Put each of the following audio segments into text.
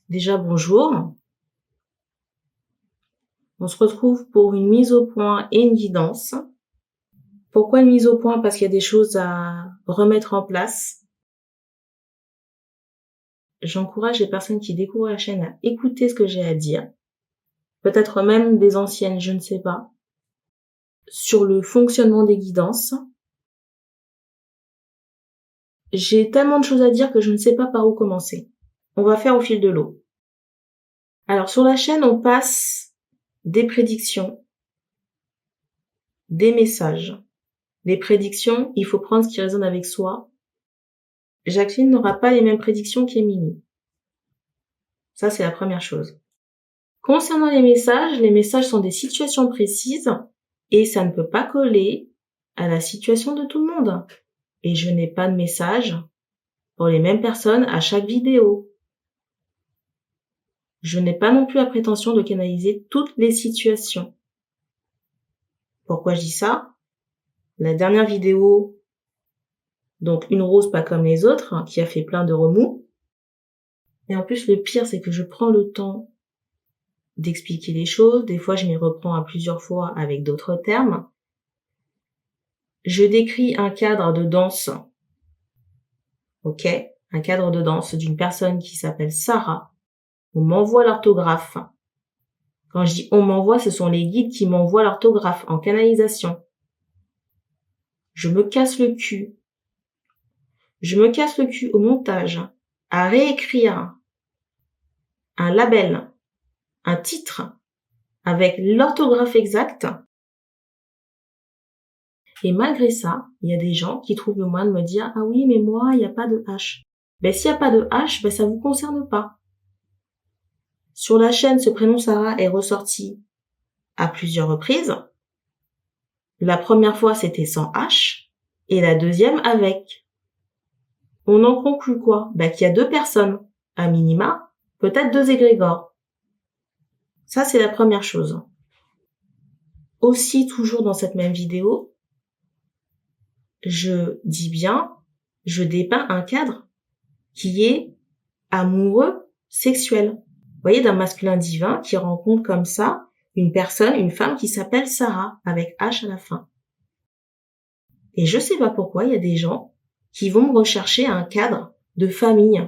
Déjà, bonjour. On se retrouve pour une mise au point et une guidance. Pourquoi une mise au point? Parce qu'il y a des choses à remettre en place. J'encourage les personnes qui découvrent la chaîne à écouter ce que j'ai à dire. Peut-être même des anciennes, je ne sais pas. Sur le fonctionnement des guidances. J'ai tellement de choses à dire que je ne sais pas par où commencer. On va faire au fil de l'eau. Alors sur la chaîne, on passe des prédictions, des messages. Les prédictions, il faut prendre ce qui résonne avec soi. Jacqueline n'aura pas les mêmes prédictions qu'Émilie. Ça, c'est la première chose. Concernant les messages sont des situations précises et ça ne peut pas coller à la situation de tout le monde. Et je n'ai pas de message pour les mêmes personnes à chaque vidéo. Je n'ai pas non plus la prétention de canaliser toutes les situations. Pourquoi je dis ça? La dernière vidéo, donc une rose pas comme les autres, qui a fait plein de remous. Et en plus, le pire, c'est que je prends le temps d'expliquer les choses. Des fois, je m'y reprends à plusieurs fois avec d'autres termes. Je décris un cadre de danse. Ok? Un cadre de danse d'une personne qui s'appelle Sarah. On m'envoie l'orthographe. Quand je dis on m'envoie, ce sont les guides qui m'envoient l'orthographe en canalisation. Je me casse le cul. Je me casse le cul au montage à réécrire un label, un titre avec l'orthographe exacte. Et malgré ça, il y a des gens qui trouvent le moyen de me dire « Ah oui, mais moi, il n'y a pas de H ». Ben, s'il n'y a pas de H, ben, ça vous concerne pas. Sur la chaîne, ce prénom Sarah est ressorti à plusieurs reprises. La première fois, c'était sans H, et la deuxième avec. On en conclut quoi? Ben, qu'il y a deux personnes, à minima, peut-être deux égrégores. Ça, c'est la première chose. Aussi, toujours dans cette même vidéo, je dis bien, je dépeins un cadre qui est amoureux, sexuel. Vous voyez, d'un masculin divin qui rencontre comme ça une personne, une femme qui s'appelle Sarah, avec H à la fin. Et je sais pas pourquoi, il y a des gens qui vont me rechercher un cadre de famille.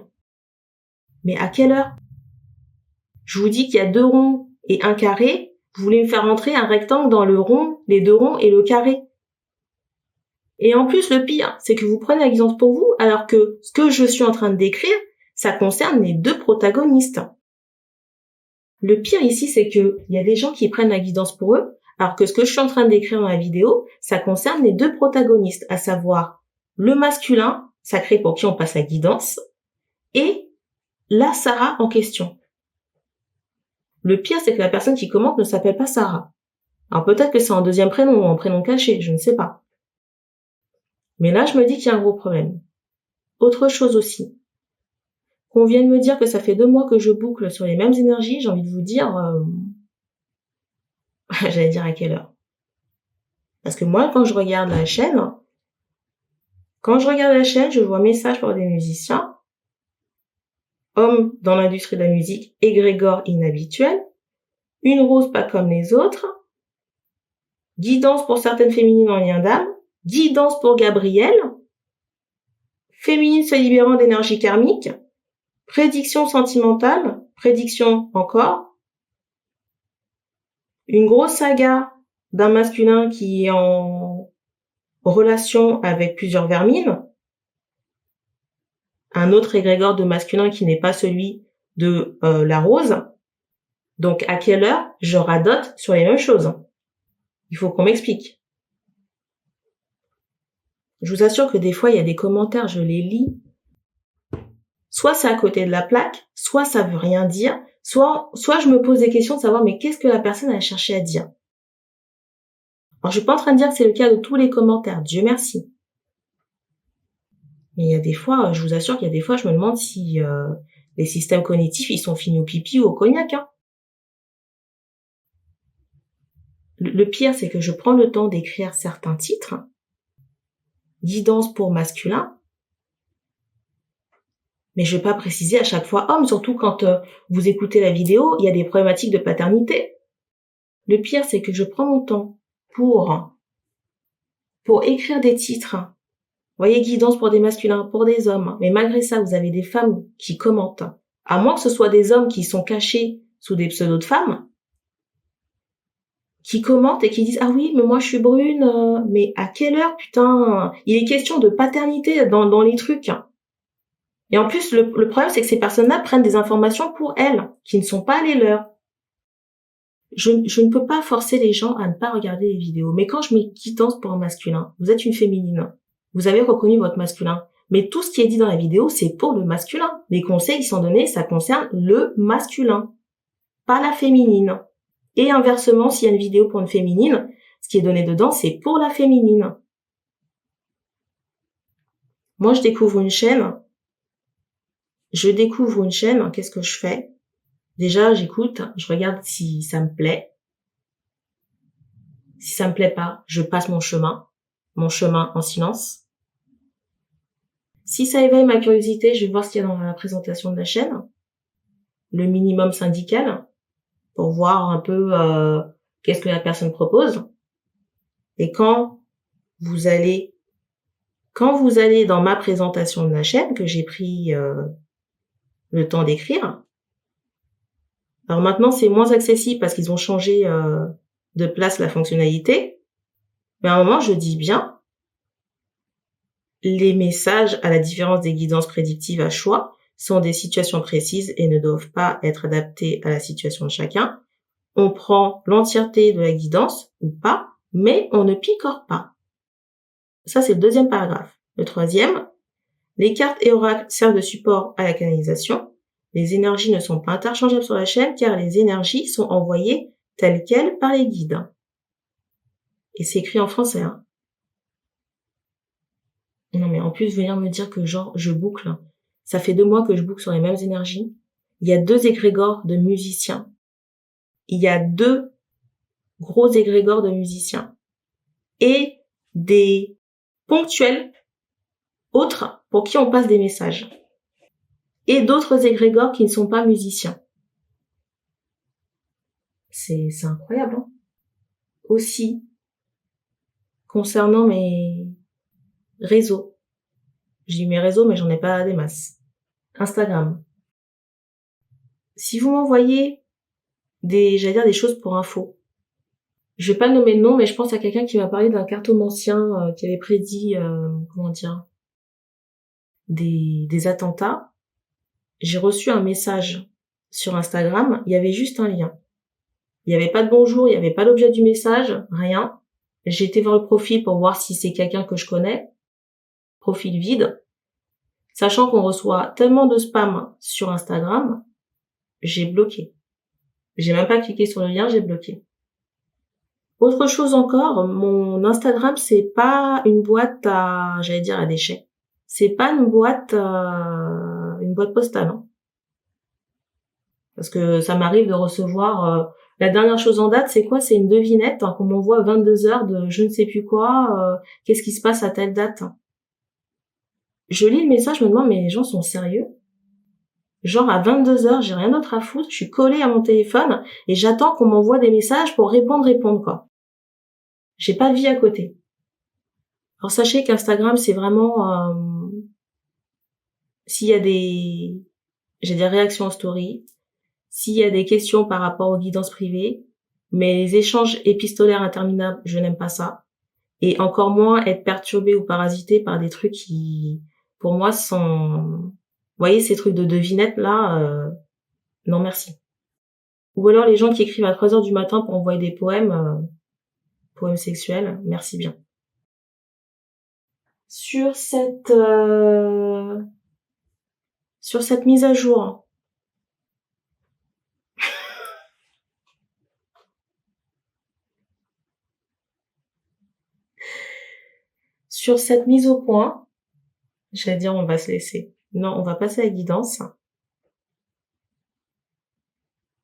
Mais à quelle heure? Je vous dis qu'il y a deux ronds et un carré, vous voulez me faire rentrer un rectangle dans le rond, les deux ronds et le carré. Et en plus, le pire, c'est que vous prenez la guidance pour vous, alors que ce que je suis en train de décrire, ça concerne les deux protagonistes. Le pire ici, c'est que il y a des gens qui prennent la guidance pour eux, alors que ce que je suis en train de décrire dans la vidéo, ça concerne les deux protagonistes, à savoir le masculin, sacré pour qui on passe la guidance, et la Sarah en question. Le pire, c'est que la personne qui commente ne s'appelle pas Sarah. Alors peut-être que c'est un deuxième prénom ou un prénom caché, je ne sais pas. Mais là, je me dis qu'il y a un gros problème. Autre chose aussi. Qu'on vienne me dire que ça fait 2 mois que je boucle sur les mêmes énergies, j'ai envie de vous dire... J'allais dire à quelle heure. Parce que moi, quand je regarde la chaîne, je vois message pour des musiciens, hommes dans l'industrie de la musique, égrégore inhabituel, une rose pas comme les autres, guidance pour certaines féminines en lien d'âme, guidance pour Gabrielle, féminine se libérant d'énergie karmique, prédiction sentimentale, prédiction encore, une grosse saga d'un masculin qui est en relation avec plusieurs vermines, un autre égrégore de masculin qui n'est pas celui de la rose. Donc à quelle heure je radote sur les mêmes choses? Il faut qu'on m'explique. Je vous assure que des fois, il y a des commentaires, je les lis. Soit c'est à côté de la plaque, soit ça veut rien dire, soit je me pose des questions de savoir mais qu'est-ce que la personne a cherché à dire. Alors je suis pas en train de dire que c'est le cas de tous les commentaires, Dieu merci. Mais il y a des fois, je vous assure qu'il y a des fois, je me demande si les systèmes cognitifs, ils sont finis au pipi ou au cognac. Hein. Le pire, c'est que je prends le temps d'écrire certains titres. Guidance pour masculin. Mais je vais pas préciser à chaque fois homme, surtout quand vous écoutez la vidéo, il y a des problématiques de paternité. Le pire, c'est que je prends mon temps pour écrire des titres. Vous voyez, guidance pour des masculins, pour des hommes. Mais malgré ça, vous avez des femmes qui commentent. À moins que ce soit des hommes qui sont cachés sous des pseudos de femmes, qui commentent et qui disent ah oui mais moi je suis brune, mais à quelle heure putain, il est question de paternité dans les trucs. Et en plus le problème c'est que ces personnes-là prennent des informations pour elles qui ne sont pas les leurs. Je ne peux pas forcer les gens à ne pas regarder les vidéos, mais quand je mets guidance pour un masculin, vous êtes une féminine, vous avez reconnu votre masculin, mais tout ce qui est dit dans la vidéo c'est pour le masculin. Les conseils qui sont donnés ça concerne le masculin, pas la féminine. Et inversement, s'il y a une vidéo pour une féminine, ce qui est donné dedans, c'est pour la féminine. Moi, je découvre une chaîne, qu'est-ce que je fais? Déjà, j'écoute, je regarde si ça me plaît. Si ça me plaît pas, je passe mon chemin en silence. Si ça éveille ma curiosité, je vais voir ce qu'il y a dans la présentation de la chaîne, le minimum syndical, pour voir un peu qu'est-ce que la personne propose. Et quand vous allez dans ma présentation de la chaîne, que j'ai pris le temps d'écrire, alors maintenant c'est moins accessible parce qu'ils ont changé de place la fonctionnalité, mais à un moment je dis bien, les messages, à la différence des guidances prédictives à choix, sont des situations précises et ne doivent pas être adaptés à la situation de chacun. On prend l'entièreté de la guidance ou pas, mais on ne picore pas. Ça, c'est le deuxième paragraphe. Le troisième, les cartes et oracles servent de support à la canalisation. Les énergies ne sont pas interchangeables sur la chaîne car les énergies sont envoyées telles quelles par les guides. Et c'est écrit en français, hein. Non mais en plus, venir me dire que genre, je boucle. Ça fait 2 mois que je boucle sur les mêmes énergies. Il y a 2 égrégores de musiciens. Il y a 2 gros égrégores de musiciens. Et des ponctuels autres pour qui on passe des messages. Et d'autres égrégores qui ne sont pas musiciens. C'est incroyable, hein. Aussi, concernant mes réseaux. J'ai mes réseaux, mais j'en ai pas des masses. Instagram. Si vous m'envoyez des choses pour info, je vais pas nommer de nom, mais je pense à quelqu'un qui m'a parlé d'un cartomancien qui avait prédit, des attentats. J'ai reçu un message sur Instagram, il y avait juste un lien. Il y avait pas de bonjour, il y avait pas l'objet du message, rien. J'ai été voir le profil pour voir si c'est quelqu'un que je connais. Profil vide. Sachant qu'on reçoit tellement de spam sur Instagram, j'ai bloqué. J'ai même pas cliqué sur le lien, j'ai bloqué. Autre chose encore, mon Instagram, c'est pas une boîte à déchets. C'est pas une boîte postale, hein. Parce que ça m'arrive de recevoir, la dernière chose en date, c'est quoi? C'est une devinette, hein, qu'on m'envoie à 22h de je ne sais plus quoi, qu'est-ce qui se passe à telle date. Je lis le message, je me demande, mais les gens sont sérieux? Genre à 22h, j'ai rien d'autre à foutre, je suis collée à mon téléphone et j'attends qu'on m'envoie des messages pour répondre, quoi. J'ai pas de vie à côté. Alors sachez qu'Instagram, c'est vraiment, s'il y a j'ai des réactions en story, s'il y a des questions par rapport aux guidances privées, mais les échanges épistolaires interminables, je n'aime pas ça. Et encore moins être perturbé ou parasité par des trucs qui, pour moi, sont... Vous voyez, ces trucs de devinettes, là, non merci. Ou alors les gens qui écrivent à 3h du matin pour envoyer des poèmes, poèmes sexuels, merci bien. Sur cette mise à jour, sur cette mise au point, j'allais dire on va se laisser. Non, on va passer à la guidance.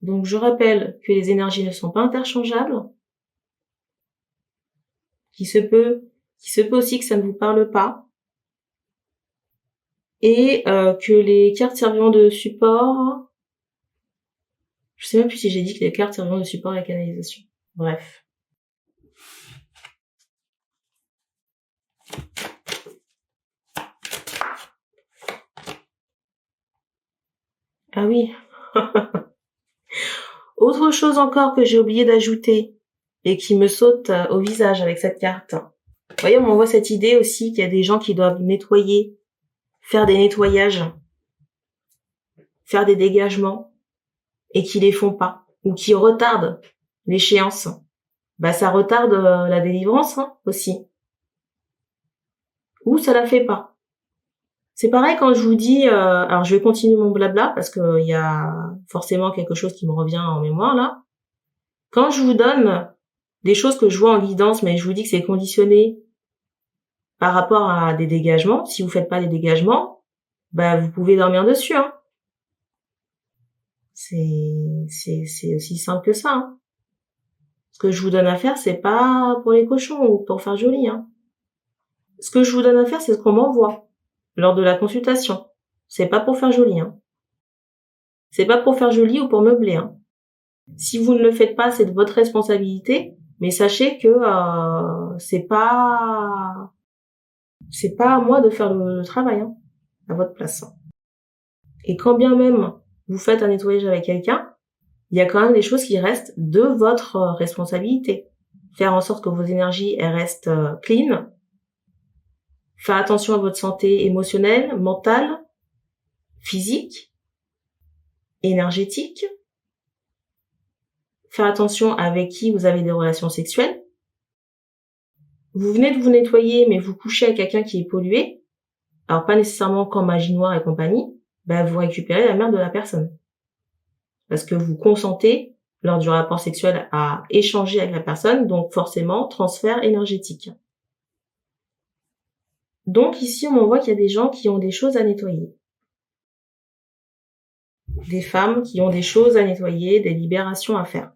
Donc je rappelle que les énergies ne sont pas interchangeables, qu'il se peut aussi que ça ne vous parle pas, et que les cartes serviront de support. Je sais même plus si j'ai dit que les cartes serviront de support à la canalisation. Bref. Ah oui. Autre chose encore que j'ai oublié d'ajouter et qui me saute au visage avec cette carte. Vous voyez, on m'envoie cette idée aussi qu'il y a des gens qui doivent nettoyer, faire des nettoyages, faire des dégagements et qui les font pas ou qui retardent l'échéance. Bah ça retarde la délivrance aussi. Ou ça la fait pas. C'est pareil quand je vous dis, alors je vais continuer mon blabla parce que il y a forcément quelque chose qui me revient en mémoire là. Quand je vous donne des choses que je vois en guidance, mais je vous dis que c'est conditionné par rapport à des dégagements, si vous faites pas les dégagements, bah vous pouvez dormir dessus. C'est aussi simple que ça. Ce que je vous donne à faire, c'est pas pour les cochons ou pour faire joli. Ce que je vous donne à faire, c'est ce qu'on m'envoie lors de la consultation. C'est pas pour faire joli. C'est pas pour faire joli ou pour meubler. Si vous ne le faites pas, c'est de votre responsabilité. Mais sachez que c'est pas à moi de faire le travail à votre place. Et quand bien même vous faites un nettoyage avec quelqu'un, il y a quand même des choses qui restent de votre responsabilité. Faire en sorte que vos énergies elles restent clean. Faire attention à votre santé émotionnelle, mentale, physique, énergétique. Faire attention avec qui vous avez des relations sexuelles. Vous venez de vous nettoyer, mais vous couchez avec quelqu'un qui est pollué. Alors pas nécessairement quand magie noire et compagnie, vous récupérez la merde de la personne. Parce que vous consentez, lors du rapport sexuel, à échanger avec la personne, donc forcément, transfert énergétique. Donc ici, on m'envoie qu'il y a des gens qui ont des choses à nettoyer. Des femmes qui ont des choses à nettoyer, des libérations à faire.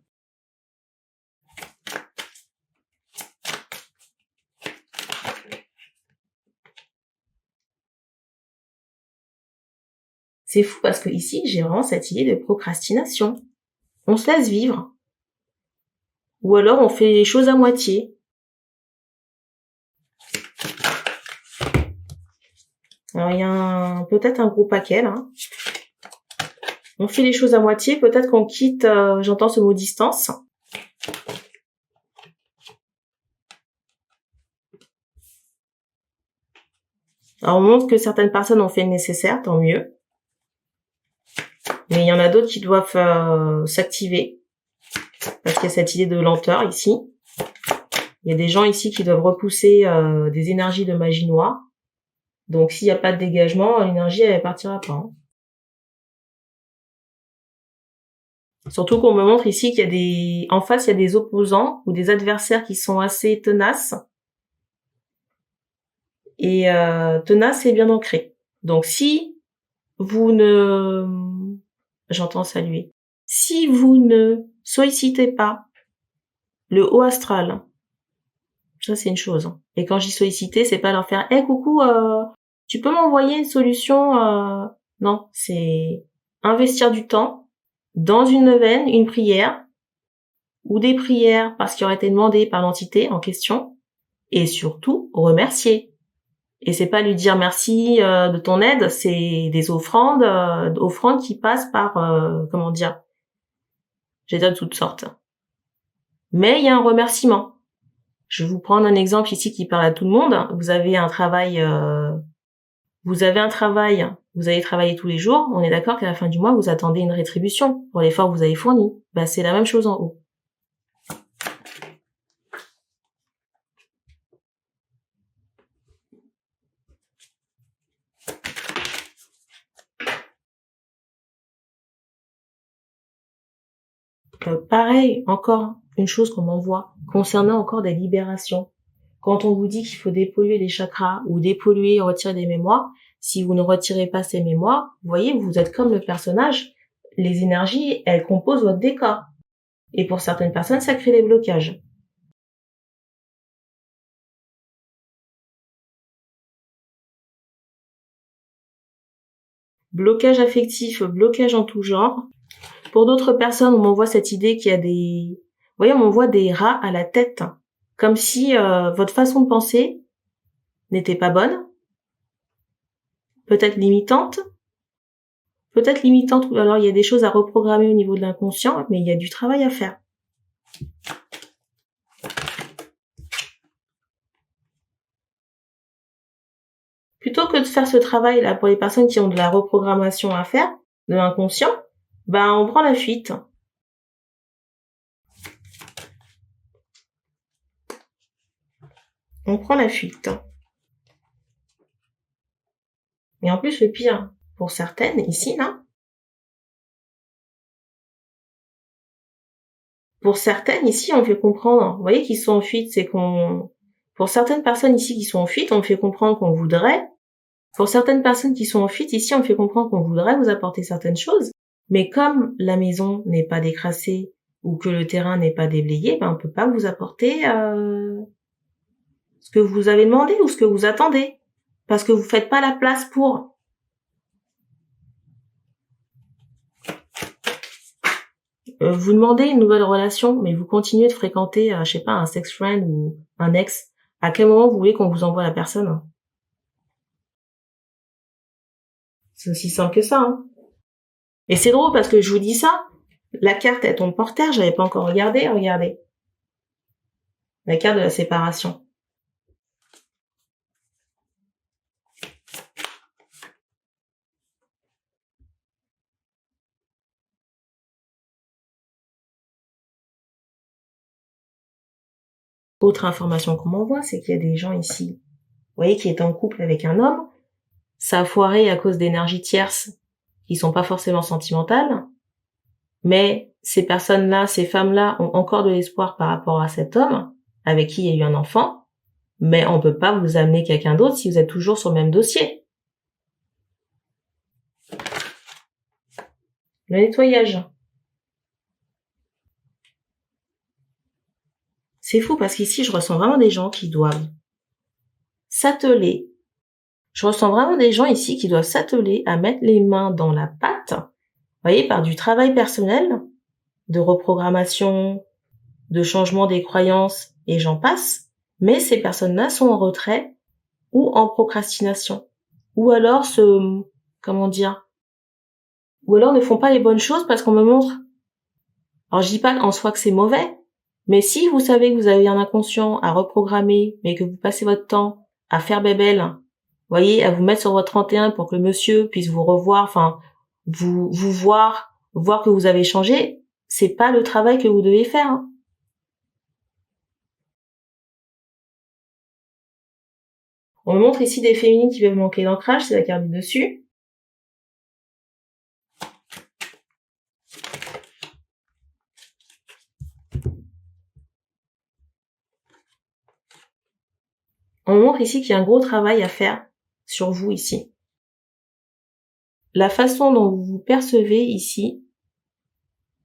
C'est fou parce que ici, j'ai vraiment cette idée de procrastination. On se laisse vivre. Ou alors on fait les choses à moitié. Alors il y a peut-être un gros paquet là. On fait les choses à moitié, peut-être qu'on quitte, j'entends ce mot distance. Alors on montre que certaines personnes ont fait le nécessaire, tant mieux. Mais il y en a d'autres qui doivent s'activer. Parce qu'il y a cette idée de lenteur ici. Il y a des gens ici qui doivent repousser des énergies de magie noire. Donc s'il n'y a pas de dégagement, l'énergie elle partira pas. Surtout qu'on me montre ici qu'il y a en face il y a des opposants ou des adversaires qui sont assez tenaces. Et tenaces et bien ancrés. Donc si vous ne, j'entends saluer. Si vous ne sollicitez pas le haut astral, ça c'est une chose. Et quand j'y solliciter, c'est pas leur faire, coucou, tu peux m'envoyer une solution. Non, c'est investir du temps dans une neuvaine, une prière ou des prières parce qu'il aurait été demandé par l'entité en question, et surtout remercier. Et c'est pas lui dire merci de ton aide, c'est des offrandes qui passent par comment dire, j'ai de toutes sortes. Mais il y a un remerciement. Je vais vous prendre un exemple ici qui parle à tout le monde. Vous avez un travail, vous allez travailler tous les jours. On est d'accord qu'à la fin du mois, vous attendez une rétribution pour l'effort que vous avez fourni. C'est la même chose en haut. Pareil, encore une chose qu'on m'envoie concernant encore des libérations. Quand on vous dit qu'il faut dépolluer les chakras ou dépolluer, retirer des mémoires, si vous ne retirez pas ces mémoires, vous voyez, vous êtes comme le personnage. Les énergies, elles composent votre décor. Et pour certaines personnes, ça crée des blocages. blocage affectif, blocage en tout genre. Pour d'autres personnes, on m'envoie cette idée qu'il y a des... Vous voyez, on m'envoie des rats à la tête, comme si votre façon de penser n'était pas bonne, peut-être limitante, ou alors il y a des choses à reprogrammer au niveau de l'inconscient, mais il y a du travail à faire. Plutôt que de faire ce travail-là pour les personnes qui ont de la reprogrammation à faire, de l'inconscient, on prend la fuite. On prend la fuite. Et en plus, le pire, pour certaines, ici, là, pour certaines, ici, on fait comprendre, vous voyez, qu'ils sont en fuite, c'est qu'on... Pour certaines personnes ici qui sont en fuite, on fait comprendre qu'on voudrait. Pour certaines personnes qui sont en fuite, ici, on fait comprendre qu'on voudrait vous apporter certaines choses. Mais comme la maison n'est pas décrassée ou que le terrain n'est pas déblayé, on peut pas vous apporter ce que vous avez demandé ou ce que vous attendez. Parce que vous faites pas la place pour. Vous demandez une nouvelle relation, mais vous continuez de fréquenter, je sais pas, un sex friend ou un ex. À quel moment vous voulez qu'on vous envoie la personne? C'est aussi simple que ça, hein. Et c'est drôle parce que je vous dis ça, la carte elle tombe par terre, j'avais pas encore regardé, regardez. La carte de la séparation. Autre information qu'on m'envoie, c'est qu'il y a des gens ici, vous voyez, qui est en couple avec un homme, ça a foiré à cause d'énergies tierces qui sont pas forcément sentimentales, mais ces personnes-là, ces femmes-là ont encore de l'espoir par rapport à cet homme avec qui il y a eu un enfant, mais on peut pas vous amener quelqu'un d'autre si vous êtes toujours sur le même dossier. Le nettoyage. C'est fou parce qu'ici, je ressens vraiment des gens qui doivent s'atteler. Je ressens vraiment des gens ici qui doivent s'atteler à mettre les mains dans la pâte, vous voyez, par du travail personnel, de reprogrammation, de changement des croyances, et j'en passe. Mais ces personnes-là sont en retrait ou en procrastination. Ou alors ou alors ne font pas les bonnes choses parce qu'on me montre. Alors je dis pas en soi que c'est mauvais, mais si vous savez que vous avez un inconscient à reprogrammer, mais que vous passez votre temps à faire bébelle, voyez, à vous mettre sur votre 31 pour que le monsieur puisse vous revoir, enfin, vous voir que vous avez changé, c'est pas le travail que vous devez faire, hein. On me montre ici des féminines qui peuvent manquer d'ancrage, c'est la carte du dessus. On me montre ici qu'il y a un gros travail à faire sur vous ici. La façon dont vous vous percevez ici,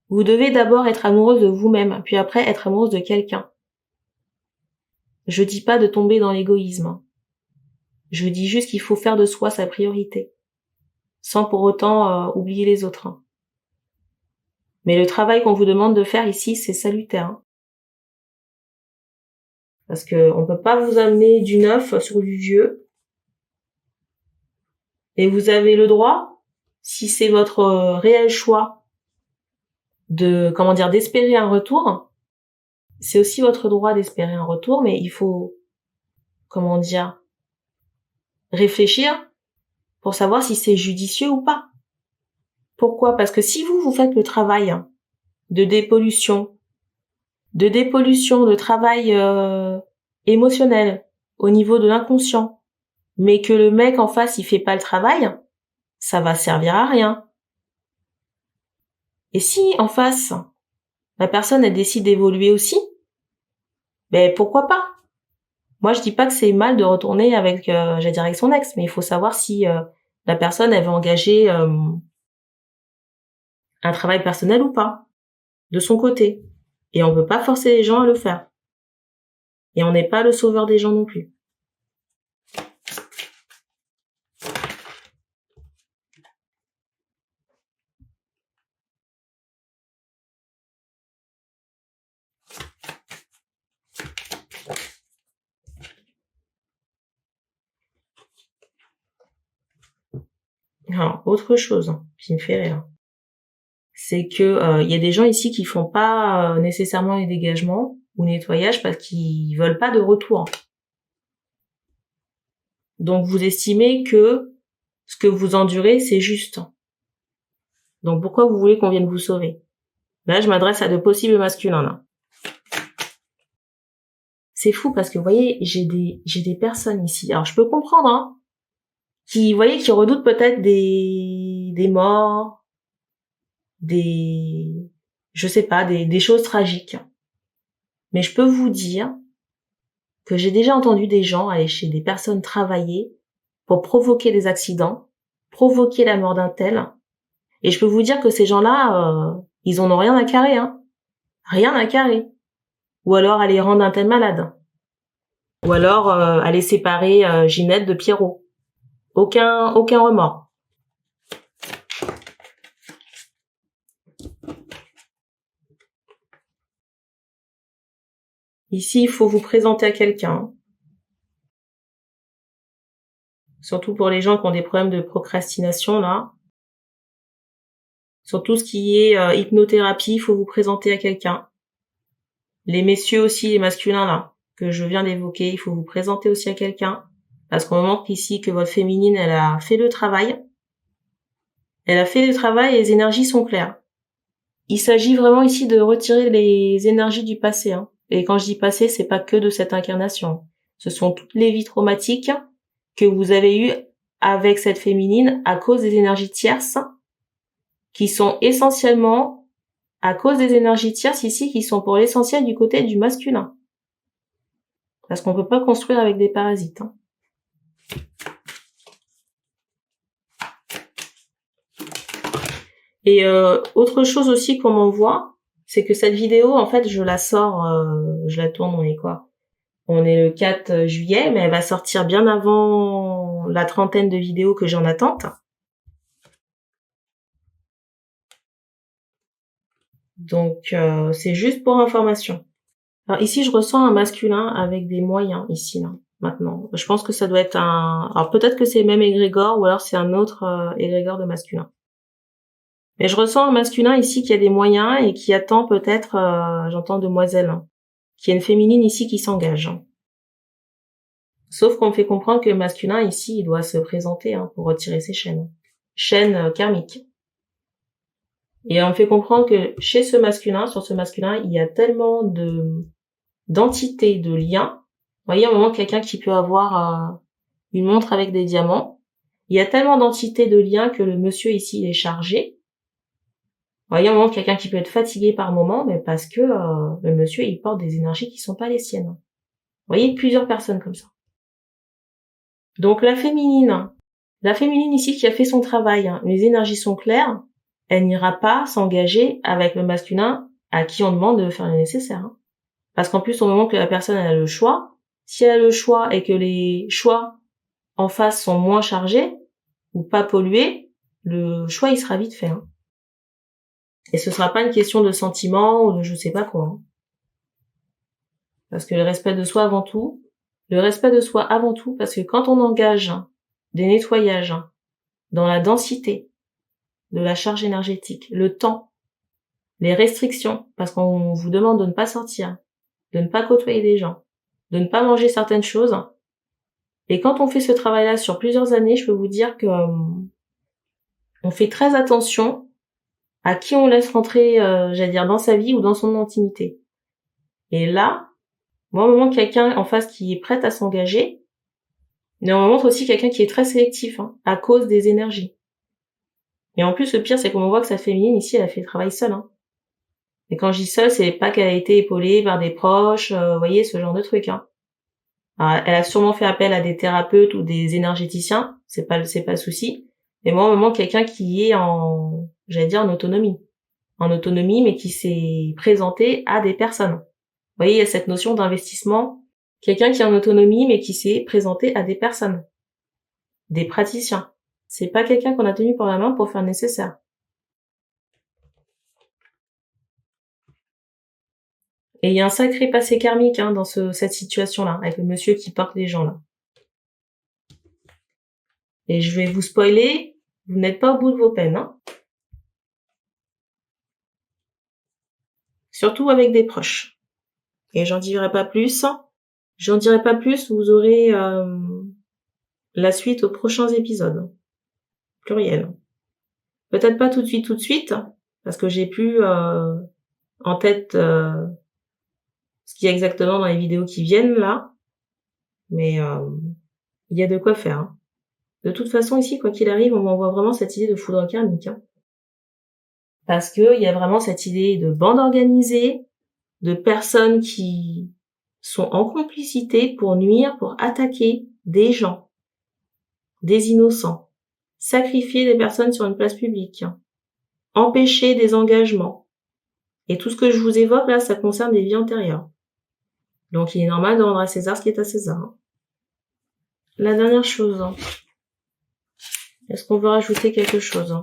vous devez d'abord être amoureuse de vous-même, puis après être amoureuse de quelqu'un. Je dis pas de tomber dans l'égoïsme. Je dis juste qu'il faut faire de soi sa priorité, sans pour autant oublier les autres. Mais le travail qu'on vous demande de faire ici, c'est salutaire. Parce que on peut pas vous amener du neuf sur du vieux. Et vous avez le droit, si c'est votre réel choix d'espérer un retour, c'est aussi votre droit d'espérer un retour, mais il faut, réfléchir pour savoir si c'est judicieux ou pas. Pourquoi? Parce que si vous faites le travail de dépollution, de travail émotionnel au niveau de l'inconscient, mais que le mec en face il fait pas le travail, ça va servir à rien. Et si en face la personne elle décide d'évoluer aussi, pourquoi pas? Moi je dis pas que c'est mal de retourner avec avec son ex, mais il faut savoir si la personne elle va engager un travail personnel ou pas de son côté. Et on peut pas forcer les gens à le faire. Et on n'est pas le sauveur des gens non plus. Alors, autre chose qui me fait rire, c'est que y a des gens ici qui font pas nécessairement les dégagements ou nettoyage parce qu'ils veulent pas de retour. Donc vous estimez que ce que vous endurez, c'est juste. Donc pourquoi vous voulez qu'on vienne vous sauver? Là, je m'adresse à de possibles masculins, là. C'est fou parce que, vous voyez, j'ai des personnes ici. Alors, je peux comprendre, hein, qui, vous voyez, qui redoutent peut-être des morts, je sais pas, des choses tragiques. Mais je peux vous dire que j'ai déjà entendu des gens aller chez des personnes travailler pour provoquer des accidents, provoquer la mort d'un tel. Et je peux vous dire que ces gens-là, ils en ont rien à carrer, hein. Rien à carrer. Ou alors aller rendre un tel malade. Ou alors aller séparer Ginette de Pierrot. Aucun remords. Ici, il faut vous présenter à quelqu'un. Surtout pour les gens qui ont des problèmes de procrastination, là. Sur tout ce qui est hypnothérapie, il faut vous présenter à quelqu'un. Les messieurs aussi, les masculins, là, que je viens d'évoquer, il faut vous présenter aussi à quelqu'un. Parce qu'on montre ici que votre féminine, elle a fait le travail. Elle a fait le travail et les énergies sont claires. Il s'agit vraiment ici de retirer les énergies du passé, hein. Et quand je dis passé, c'est pas que de cette incarnation. Ce sont toutes les vies traumatiques que vous avez eues avec cette féminine à cause des énergies tierces, qui sont essentiellement à cause des énergies tierces ici, qui sont pour l'essentiel du côté du masculin. Parce qu'on peut pas construire avec des parasites, hein. Et autre chose aussi qu'on m'envoie, c'est que cette vidéo, en fait, je la sors, je la tourne, on est quoi? On est le 4 juillet, mais elle va sortir bien avant la trentaine de vidéos que j'ai en attente. Donc, c'est juste pour information. Alors ici, je ressens un masculin avec des moyens, ici, là, maintenant. Je pense que ça doit être alors peut-être que c'est le même égrégore, ou alors c'est un autre égrégore de masculin. Mais je ressens un masculin ici qui a des moyens et qui attend peut-être, j'entends demoiselle, hein, qui a une féminine ici qui s'engage. Sauf qu'on me fait comprendre que le masculin ici, il doit se présenter pour retirer ses chaînes. Chaînes karmiques. Et on me fait comprendre que chez ce masculin, sur ce masculin, il y a tellement d'entités, de liens. Vous voyez, à un moment, quelqu'un qui peut avoir une montre avec des diamants. Il y a tellement d'entités de liens que le monsieur ici, il est chargé. Vous voyez, à un moment, quelqu'un qui peut être fatigué par moment, mais parce que le monsieur, il porte des énergies qui sont pas les siennes. Vous voyez, plusieurs personnes comme ça. Donc la féminine ici qui a fait son travail, hein, les énergies sont claires, elle n'ira pas s'engager avec le masculin à qui on demande de faire le nécessaire. Hein. Parce qu'en plus, au moment que la personne elle a le choix, si elle a le choix et que les choix en face sont moins chargés ou pas pollués, le choix il sera vite fait. Hein. Et ce sera pas une question de sentiment ou de je sais pas quoi. Hein. Parce que le respect de soi avant tout, parce que quand on engage des nettoyages dans la densité de la charge énergétique, le temps, les restrictions, parce qu'on vous demande de ne pas sortir, de ne pas côtoyer des gens, de ne pas manger certaines choses. Et quand on fait ce travail-là sur plusieurs années, je peux vous dire que on fait très attention à qui on laisse rentrer, j'allais dire, dans sa vie ou dans son intimité. Et là, moi, au moment quelqu'un en face qui est prête à s'engager, mais on montre aussi quelqu'un qui est très sélectif, à cause des énergies. Et en plus, le pire, c'est qu'on voit que sa féminine, ici, elle a fait le travail seule. Hein. Et quand je dis seule, c'est pas qu'elle a été épaulée par des proches, vous voyez, ce genre de truc. Hein. Alors, elle a sûrement fait appel à des thérapeutes ou des énergéticiens, c'est pas le souci. Mais moi, au moment quelqu'un qui est en autonomie. En autonomie, mais qui s'est présenté à des personnes. Vous voyez, il y a cette notion d'investissement. Quelqu'un qui est en autonomie, mais qui s'est présenté à des personnes. Des praticiens. C'est pas quelqu'un qu'on a tenu par la main pour faire le nécessaire. Et il y a un sacré passé karmique dans cette situation-là, avec le monsieur qui porte les gens là. Et je vais vous spoiler, Vous n'êtes pas au bout de vos peines, hein. Surtout avec des proches. Et j'en dirai pas plus. J'en dirai pas plus, vous aurez la suite aux prochains épisodes. Pluriel. Peut-être pas tout de suite, parce que j'ai plus en tête ce qu'il y a exactement dans les vidéos qui viennent là. Mais il y a de quoi faire. Hein. De toute façon, ici, quoi qu'il arrive, on m'envoie vraiment cette idée de foudre karmique. Hein. Parce que il y a vraiment cette idée de bande organisée, de personnes qui sont en complicité pour nuire, pour attaquer des gens, des innocents, sacrifier des personnes sur une place publique, empêcher des engagements. Et tout ce que je vous évoque là, ça concerne des vies antérieures. Donc il est normal de rendre à César ce qui est à César. La dernière chose, est-ce qu'on veut rajouter quelque chose?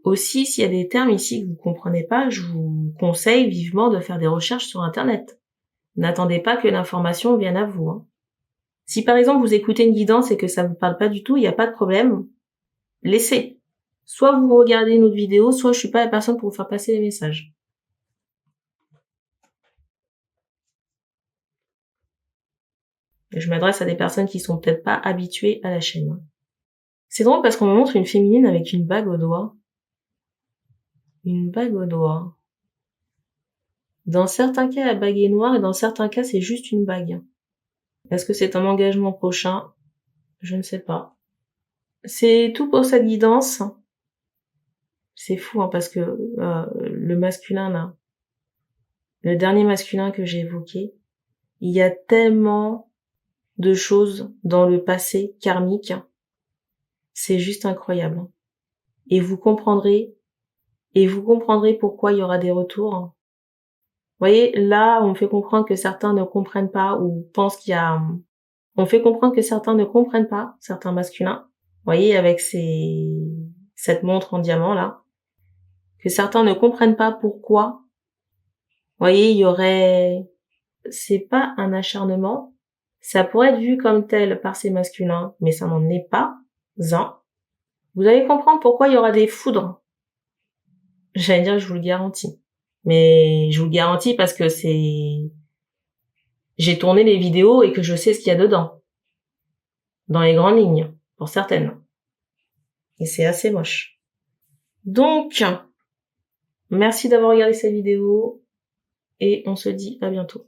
Aussi, s'il y a des termes ici que vous comprenez pas, je vous conseille vivement de faire des recherches sur Internet. N'attendez pas que l'information vienne à vous. Hein. Si par exemple vous écoutez une guidance et que ça vous parle pas du tout, il n'y a pas de problème. Laissez. Soit vous regardez une autre vidéo, soit je suis pas la personne pour vous faire passer les messages. Et je m'adresse à des personnes qui sont peut-être pas habituées à la chaîne. C'est drôle parce qu'on me montre une féminine avec une bague au doigt. Une bague au doigt. Dans certains cas, la bague est noire et dans certains cas, c'est juste une bague. Est-ce que c'est un engagement prochain? Je ne sais pas. C'est tout pour cette guidance. C'est fou, hein, parce que le masculin, là, le dernier masculin que j'ai évoqué, il y a tellement de choses dans le passé karmique. C'est juste incroyable. Et vous comprendrez pourquoi il y aura des retours. Vous voyez, là, on me fait comprendre que certains ne comprennent pas ou pensent qu'il y a... On fait comprendre que certains ne comprennent pas, certains masculins. Vous voyez, avec cette montre en diamant, là. Que certains ne comprennent pas pourquoi. Vous voyez, il y aurait... C'est pas un acharnement. Ça pourrait être vu comme tel par ces masculins, mais ça n'en est pas un. Vous allez comprendre pourquoi il y aura des foudres. J'allais dire, je vous le garantis. Mais je vous le garantis parce que j'ai tourné les vidéos et que je sais ce qu'il y a dedans. Dans les grandes lignes, pour certaines. Et c'est assez moche. Donc, merci d'avoir regardé cette vidéo et on se dit à bientôt.